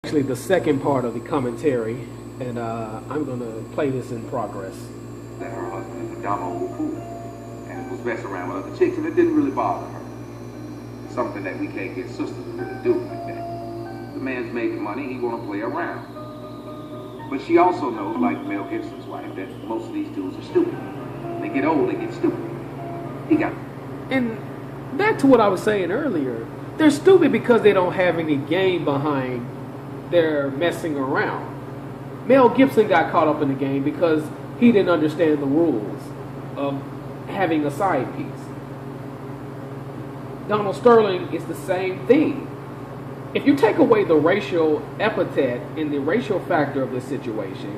Actually, the second part of the commentary, and I'm going to play this in progress. That her husband is a dumb old fool and was messing around with other chicks, and it didn't really bother her. It's something that we can't get sisters to really do like that. The man's making money, he want to play around. But she also knows, like Mel Gibson's wife, that most of these dudes are stupid. When they get old, they get stupid. He got it. And back to what I was saying earlier, they're stupid because they don't have any game behind their messing around. Mel Gibson got caught up in the game because he didn't understand the rules of having a side piece. Donald Sterling is the same thing. If you take away the racial epithet and the racial factor of the situation,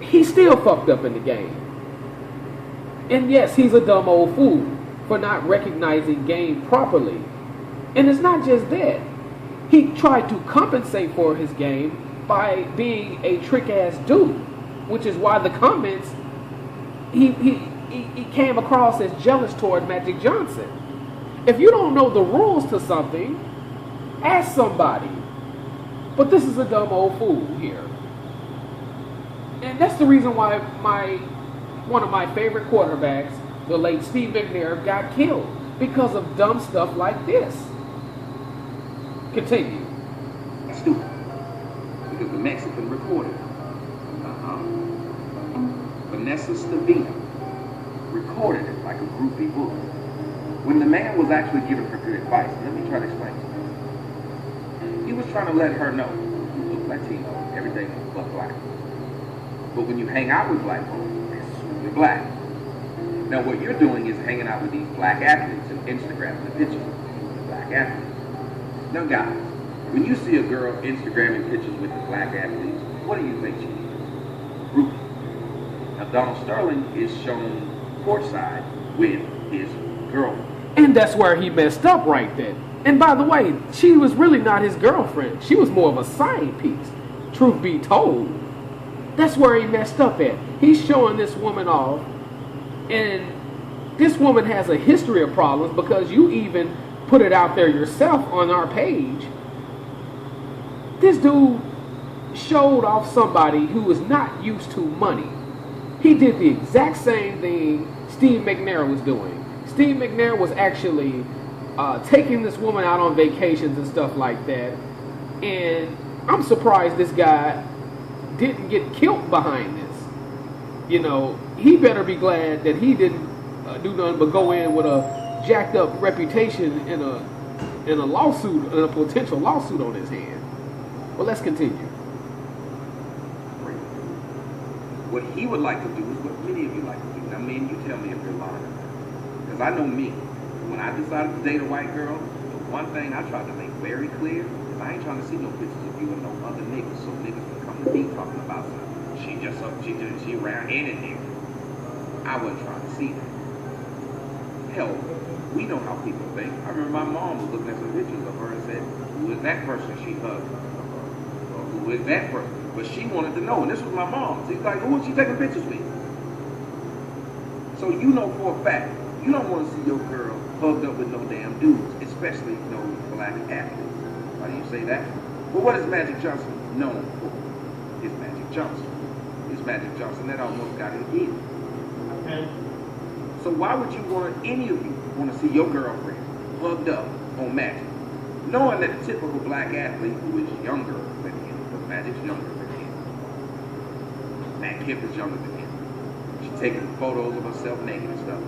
he's still fucked up in the game. And yes, he's a dumb old fool for not recognizing game properly. And it's not just that. He tried to compensate for his game by being a trick-ass dude, which is why the comments, he came across as jealous toward Magic Johnson. If you don't know the rules to something, ask somebody. But this is a dumb old fool here. And that's the reason why one of my favorite quarterbacks, the late Steve McNair, got killed. Because of dumb stuff like this. Continue. Stupid. Because the Mexican recorded. Vanessa Stavina recorded it like a groupie book. When the man was actually giving her good advice, let me try to explain to you. He was trying to let her know, you look Latino, everything but black. But when you hang out with black folks, you're black. Now what you're doing is hanging out with these black athletes and Instagramming the pictures of the black athletes. Now guys, when you see a girl Instagramming pictures with the black athletes, what do you think she is? Groupie. Now Donald Sterling is shown courtside with his girlfriend. And that's where he messed up right then. And by the way, she was really not his girlfriend. She was more of a side piece, truth be told. That's where he messed up at. He's showing this woman off, and this woman has a history of problems because you even put it out there yourself on our page. This dude showed off somebody who was not used to money. He did the exact same thing Steve McNair was doing. Steve McNair was actually taking this woman out on vacations and stuff like that. And I'm surprised this guy didn't get killed behind this. You know, he better be glad that he didn't do nothing but go in with a jacked up reputation in a lawsuit, in a potential lawsuit on his hand. Well, let's continue. What he would like to do is what many of you like to do. Now, man, you tell me if you're lying. Because I know me. When I decided to date a white girl, the one thing I tried to make very clear is I ain't trying to see no pictures of you and no other niggas, so niggas can come to me talking about something. She around anything. I wasn't trying to see that. Hell, we know how people think. I remember my mom was looking at some pictures of her and said, who is that person she hugged? Or who is that person? But she wanted to know, and this was my mom. She's like, who was she taking pictures with? So you know for a fact, you don't want to see your girl hugged up with no damn dudes, especially no black athletes. Why do you say that? Well, what is Magic Johnson known for? It's Magic Johnson. It's Magic Johnson that almost got him killed. Okay. So why would you want, any of you, want to see your girlfriend hugged up on Magic? Knowing that the typical black athlete who is younger than him, because Magic's younger than him. Matt Kemp is younger than him. She's taking photos of herself naked and stuff.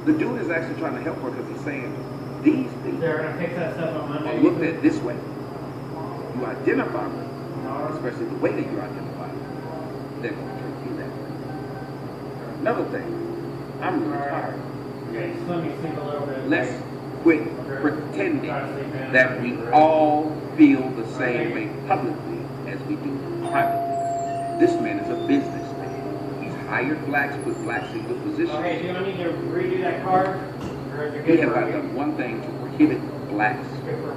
The dude is actually trying to help her because he's saying, these things They're going to fix that stuff on Monday. are looked at this way. You identify with it, especially the way that you identify with it. They're going to treat you that way. Another thing, I'm really tired. Okay, just let me sleep a little bit. Let's quit pretending that we all feel the same way publicly as we do privately. This man is a businessman. He's hired blacks, put blacks in good positions. Okay, do I need to redo that card? Or is it He good has for not you? done one thing to prohibit blacks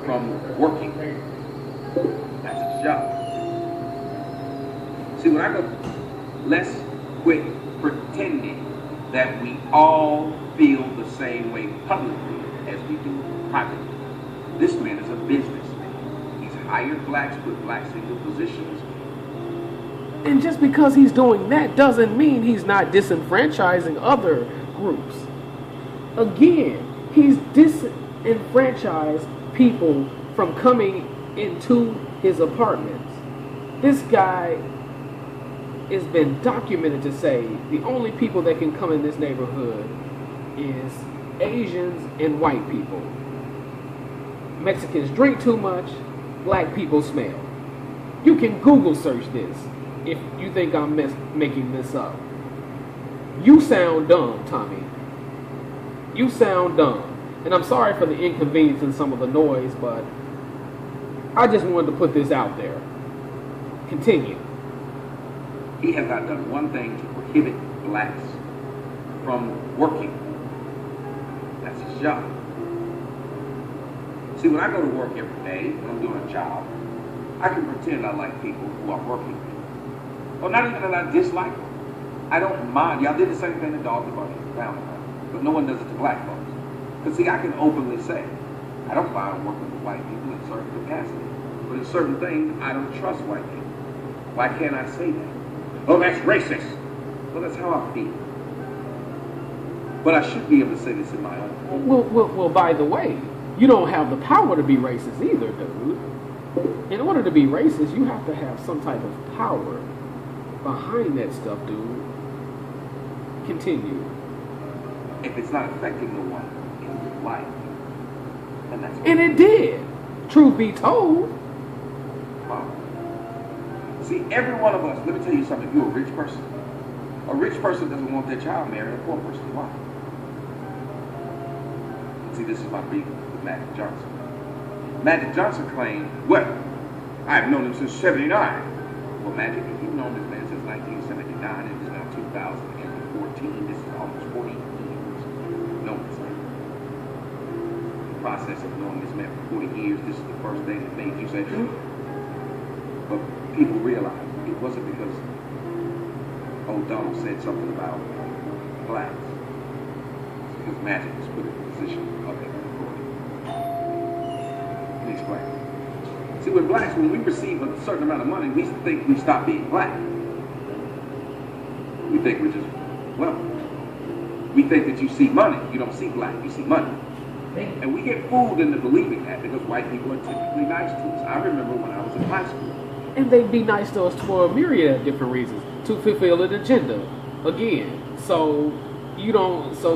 from working. That's his job. See, when I go, let's quit pretending that we all feel the same way publicly as we do privately. This man is a businessman. He's hired blacks, put blacks in good positions. And just because he's doing that doesn't mean he's not disenfranchising other groups. Again, he's disenfranchised people from coming into his apartments. This guy has been documented to say the only people that can come in this neighborhood is Asians and white people. Mexicans drink too much, black people smell. You can Google search this if you think I'm making this up. You sound dumb, Tommy. You sound dumb. And I'm sorry for the inconvenience and some of the noise, but I just wanted to put this out there. Continue. He has not done one thing to prohibit blacks from working. That's his job. See, when I go to work every day, when I'm doing a job, I can pretend I like people who are working. Or not even that I dislike them. I don't mind. Y'all did the same thing to dogs about down there. But no one does it to black folks. Because see, I can openly say, I don't mind working with white people in certain capacity. But in certain things, I don't trust white people. Why can't I say that? Oh, that's racist. Well, that's how I feel. But I should be able to say this in my own. Well, by the way, you don't have the power to be racist either, dude. In order to be racist, you have to have some type of power behind that stuff, dude. Continue. If it's not affecting no one in your life, then that's And it did. Truth be told. wow. See, every one of us, let me tell you something, if you're a rich person doesn't want their child marrying a poor person. Why? See, this is my beef with Magic Johnson. Magic Johnson claimed, well, I've known him since 79. Well, Magic, if you've known this man since 1979, and it's now 2014, this is almost 40 years. Known this man. The process of knowing this man for 40 years, this is the first thing that made you say, but people realize it wasn't because old Donald said something about blacks. It's because Magic was put in a position of that authority. Let me explain. See, with blacks, when we receive a certain amount of money, we think we stop being black. We think we're just, well, we think that you see money, you don't see black, you see money. And we get fooled into believing that because white people are typically nice to us. I remember when I was in high school. And they'd be nice to us for a myriad of different reasons. To fulfill an agenda. Again. So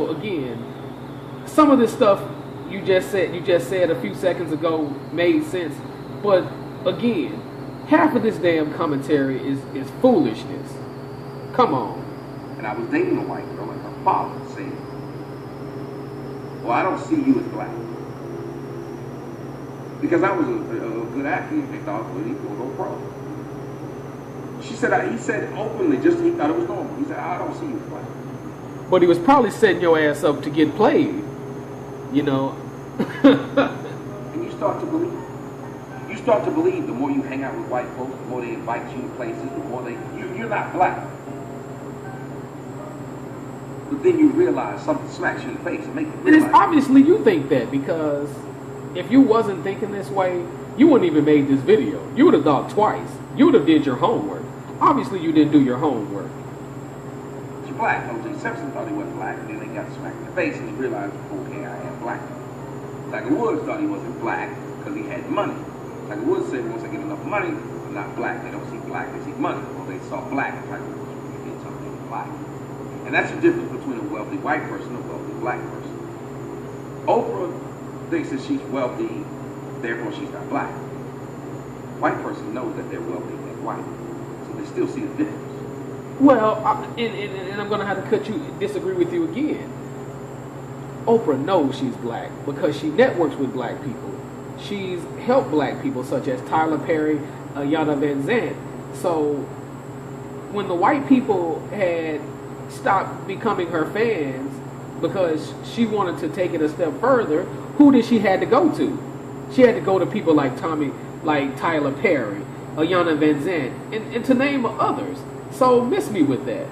again, some of this stuff you just said a few seconds ago made sense. But again, half of this damn commentary is foolishness. Come on. And I was dating a white girl and her father said, well, I don't see you as black. Because I was a good athlete, they thought, well, he will go pro. He said openly, just he thought it was normal. He said, I don't see you as black. But he was probably setting your ass up to get played, you know. And you start to believe. You start to believe the more you hang out with white folks, the more they invite you to places, the more you're not black. But then you realize something smacks you in the face and makes you And realize. it's obviously you think that, because if you wasn't thinking this way, you wouldn't even made this video. You would have thought twice. You would have did your homework. Obviously you didn't do your homework. You're black. O.J. Simpson thought he wasn't black, and then they got smacked in the face and he realized, okay, I am black. Tiger Woods thought he wasn't black because he had money. Tiger Woods said once I get enough money, I'm not black. They don't see black, they see money. Well, they saw black and Tiger Woods did something black. And that's the difference between a wealthy white person and a wealthy black person. Oprah thinks that she's wealthy, therefore she's not black. White person knows that they're wealthy and white, so they still see the difference. Well, and I'm going to have to disagree with you again. Oprah knows she's black because she networks with black people. She's helped black people such as Tyler Perry, Ayanna Van Zandt. So when the white people had stopped becoming her fans because she wanted to take it a step further, who did she had to go to? She had to go to people like Tyler Perry, Ayanna Van Zandt, and to name others. So miss me with that.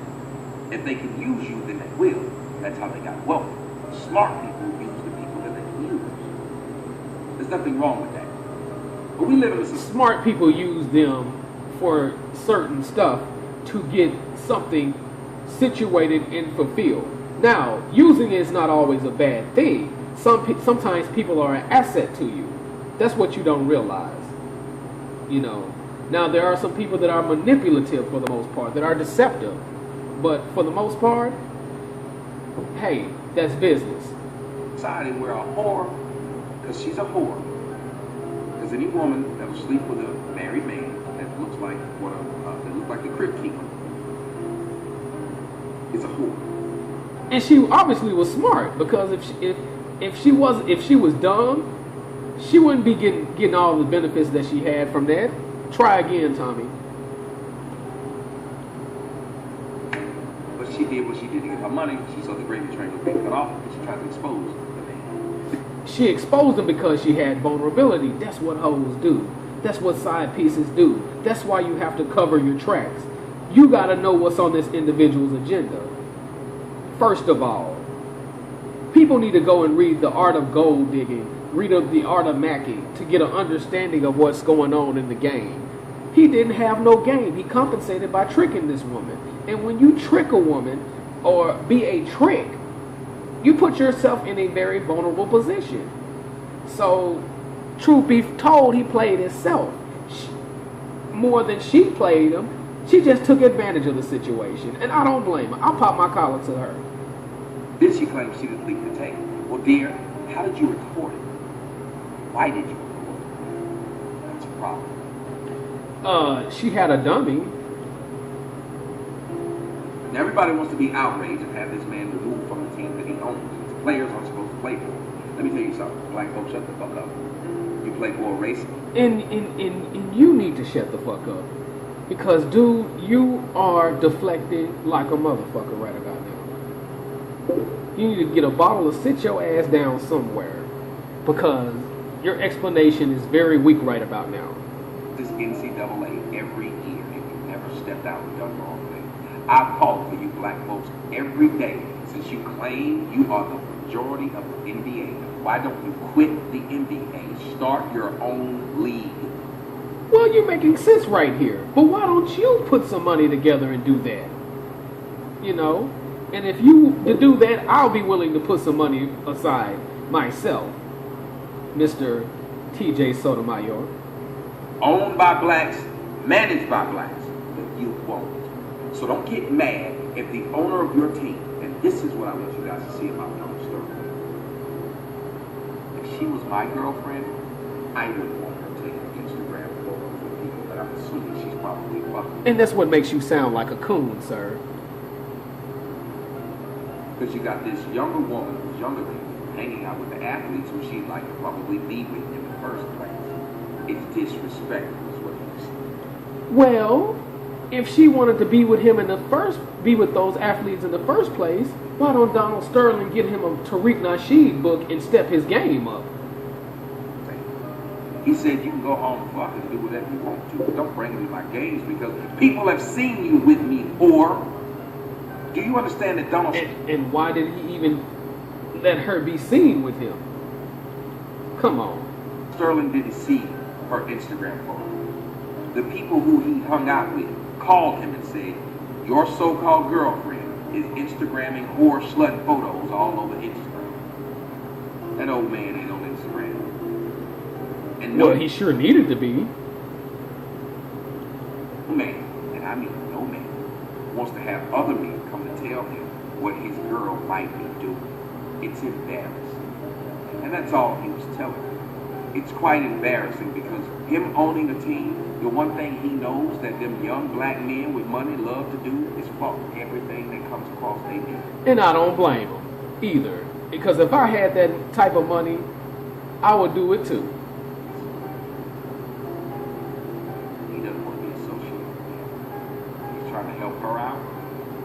If they can use you, then they will. That's how they got wealthy. Smart people use the people that they can use. There's nothing wrong with that. But we live in a society. Smart people use them for certain stuff to get something situated and fulfilled. Now, using it is not always a bad thing. Sometimes people are an asset to you. That's what you don't realize. You know. Now, there are some people that are manipulative for the most part, that are deceptive. But for the most part, hey, that's business. Society where a whore, because she's a whore, because any woman that will sleep with a married man that looks like the crib keeper is a whore. And she obviously was smart, because if she was dumb, she wouldn't be getting all the benefits that she had from that. Try again, Tommy. But she did what she did to get her money. She saw the gravy train was being cut off, and she tried to expose the man. She exposed him because she had vulnerability. That's what hoes do. That's what side pieces do. That's why you have to cover your tracks. You got to know what's on this individual's agenda. First of all, people need to go and read The Art of Gold Digging, read of The Art of Macking, to get an understanding of what's going on in the game. He didn't have no game. He compensated by tricking this woman. And when you trick a woman or be a trick, you put yourself in a very vulnerable position. So, truth be told, he played himself. More than she played him. She just took advantage of the situation. And I don't blame her. I'll pop my collar to her. Then she claims she didn't leak the tape. Well, dear, how did you record it? Why did you record it? That's a problem. She had a dummy. And everybody wants to be outraged and have this man removed from the team that he owns. The players aren't supposed to play for him. Let me tell you something. Black folks, shut the fuck up. You play for a race. And you need to shut the fuck up. Because, dude, you are deflecting like a motherfucker right about now. You need to get a bottle to sit your ass down somewhere. Because your explanation is very weak right about now. This NCAA every year, and you never stepped out and done wrong thing. I've called for you black folks every day since you claim you are the majority of the NBA. Why don't you quit the NBA? Start your own league. Well, you're making sense right here. But why don't you put some money together and do that? You know? And if you to do that, I'll be willing to put some money aside myself. Mr. TJ Sotomayor. Owned by blacks, managed by blacks, but you won't. So don't get mad if the owner of your team, and this is what I want you guys to see about Donald Sterling. If she was my girlfriend, I wouldn't want her taking Instagram photos with people that I'm assuming she's probably fucking. And that's what makes you sound like a coon, sir. Because you got this younger woman who's younger than you, hanging out with the athletes who she'd like to probably be with in the first place. It's disrespectful, is what you say. Well, if she wanted to be with him be with those athletes in the first place, why don't Donald Sterling get him a Tariq Nasheed book and step his game up? He said you can go home and fuck and do whatever you want to, but don't bring him to my games because people have seen you with me, whore. Do you understand that Donald... And why did he even let her be seen with him? Come on. Sterling didn't see her Instagram photo. The people who he hung out with called him and said, your so-called girlfriend is Instagramming whore slut photos all over Instagram. That old man ain't on Instagram. And Well, he sure needed to be. No man, and I mean no man, wants to have other men come to tell him what his girl might be doing. It's embarrassing. And that's all he was telling her. It's quite embarrassing because him owning a team, the one thing he knows that them young black men with money love to do is fuck everything that comes across their knee. And I don't blame him either. Because if I had that type of money, I would do it too. He doesn't want to be associated with him. He's trying to help her out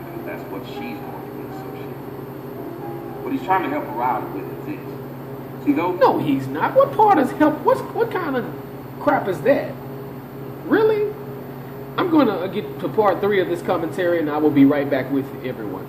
because that's what she's going to be associated with. What he's trying to help her out with is this. See, those... No, he's not. What part is help? What kind of crap is that? Really? I'm going to get to part 3 of this commentary, and I will be right back with everyone.